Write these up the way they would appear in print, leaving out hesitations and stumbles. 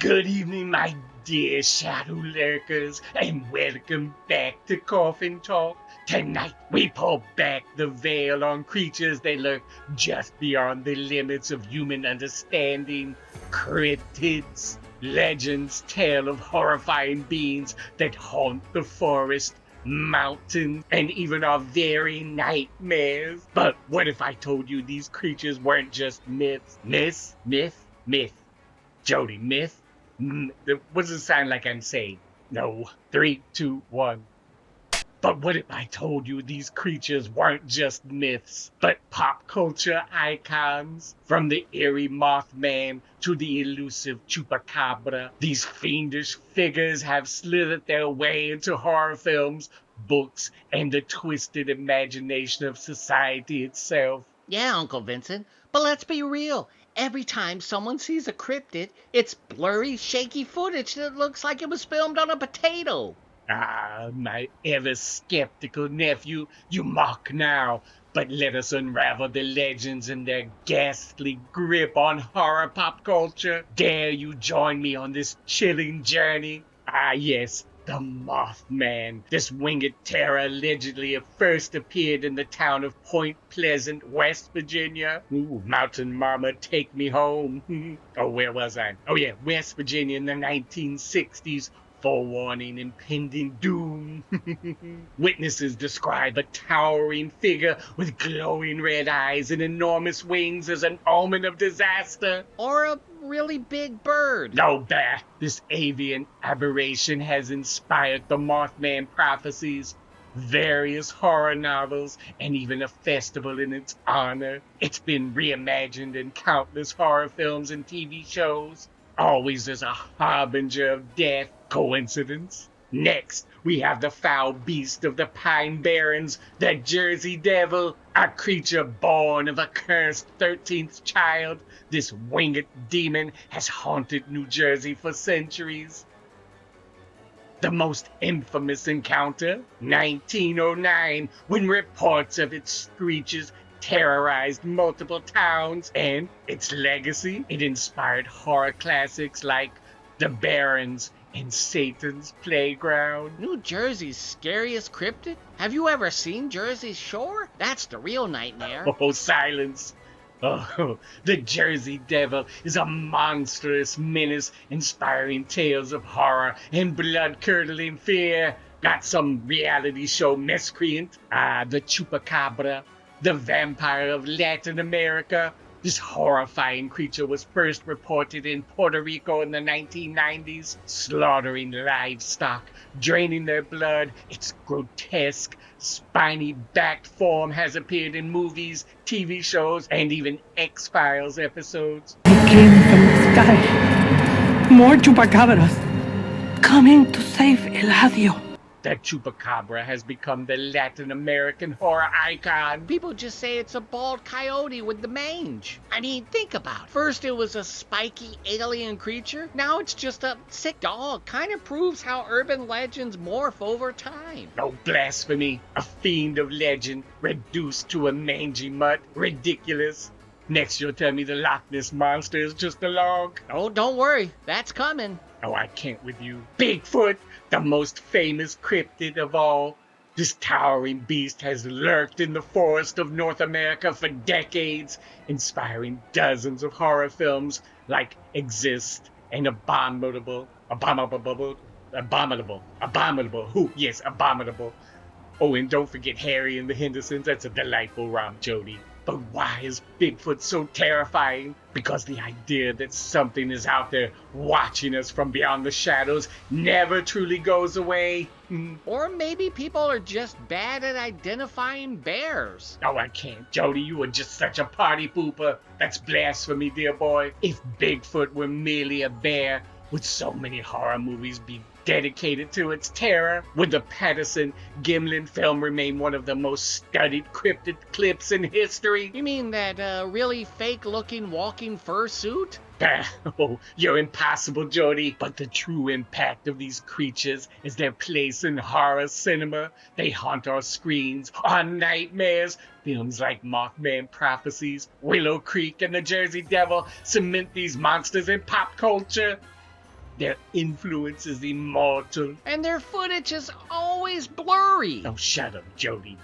Good evening, my dear shadow lurkers, and welcome back to Coffin Talk. Tonight, we pull back the veil on creatures that lurk just beyond the limits of human understanding. Cryptids. Legends tell of horrifying beings that haunt the forest, mountains, and even our very nightmares. But what if I told you these creatures weren't just myths? Myth. Jodie, myth? What does it sound like I'm saying? No. 3, 2, 1. But what if I told you these creatures weren't just myths, but pop culture icons? From the eerie Mothman to the elusive Chupacabra, these fiendish figures have slithered their way into horror films, books, and the twisted imagination of society itself. Yeah, Uncle Vincent, but let's be real. Every time someone sees a cryptid, it's blurry, shaky footage that looks like it was filmed on a potato. Ah, my ever-skeptical nephew, you mock now, but let us unravel the legends and their ghastly grip on horror pop culture. Dare you join me on this chilling journey? Ah, yes, the Mothman. This winged terror allegedly first appeared in the town of Point Pleasant, West Virginia. Ooh, Mountain Mama, take me home. Oh, where was I? Oh, yeah, West Virginia in the 1960s. Forewarning impending doom. Witnesses describe a towering figure with glowing red eyes and enormous wings as an omen of disaster. Or a really big bird. No, bah. This avian aberration has inspired the Mothman prophecies, various horror novels, and even a festival in its honor. It's been reimagined in countless horror films and TV shows, always as a harbinger of death. Coincidence? Next, we have the foul beast of the Pine Barrens, the Jersey Devil, a creature born of a cursed 13th child. This winged demon has haunted New Jersey for centuries. The most infamous encounter, 1909, when reports of its screeches terrorized multiple towns, and its legacy, it inspired horror classics like The Barrens and Satan's Playground. New Jersey's scariest cryptid? Have you ever seen Jersey Shore? That's the real nightmare. Oh, silence. Oh, the Jersey Devil is a monstrous menace inspiring tales of horror and blood-curdling fear. Got some reality show miscreant. The Chupacabra, the vampire of Latin America. This horrifying creature was first reported in Puerto Rico in the 1990s, slaughtering livestock, draining their blood. Its grotesque, spiny-backed form has appeared in movies, TV shows, and even X-Files episodes. It came from the sky. More chupacabras coming to save Eladio. The Chupacabra has become the Latin American horror icon. People just say it's a bald coyote with the mange. I mean, think about it. First it was a spiky alien creature. Now it's just a sick dog. Kind of proves how urban legends morph over time. No blasphemy. A fiend of legend reduced to a mangy mutt. Ridiculous. Next you'll tell me the Loch Ness monster is just a log. Oh, don't worry. That's coming. Oh, I can't with you. Bigfoot, the most famous cryptid of all. This towering beast has lurked in the forest of North America for decades, inspiring dozens of horror films like Exist and Abominable. Yes, Abominable. Oh, and don't forget Harry and the Hendersons. That's a delightful romp, Jodie. But why is Bigfoot so terrifying? Because the idea that something is out there watching us from beyond the shadows never truly goes away. Or maybe people are just bad at identifying bears. Oh, I can't. Jodie, you are just such a party pooper. That's blasphemy, dear boy. If Bigfoot were merely a bear, would so many horror movies be dedicated to its terror? Would the Patterson-Gimlin film remain one of the most studied cryptid clips in history? You mean that really fake-looking walking fursuit? Oh, you're impossible, Jodie. But the true impact of these creatures is their place in horror cinema. They haunt our screens, our nightmares. Films like Mothman Prophecies, Willow Creek, and The Jersey Devil cement these monsters in pop culture. Their influence is immortal. And their footage is always blurry. Oh, shut up, Jodie.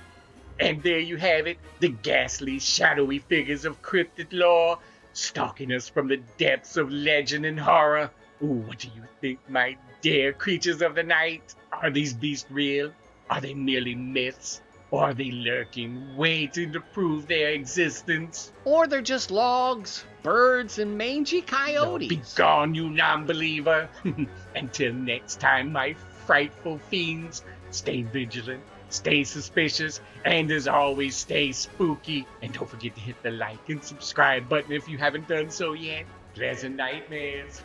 And there you have it, the ghastly, shadowy figures of cryptid lore, stalking us from the depths of legend and horror. Ooh, what do you think, my dear creatures of the night? Are these beasts real? Are they merely myths? Or are they lurking, waiting to prove their existence? Or they're just logs, birds, and mangy No, coyotes. be gone, you non-believer. Until next time, my frightful fiends, stay vigilant, stay suspicious, and as always, stay spooky. And don't forget to hit the like and subscribe button if you haven't done so yet. Pleasant nightmares.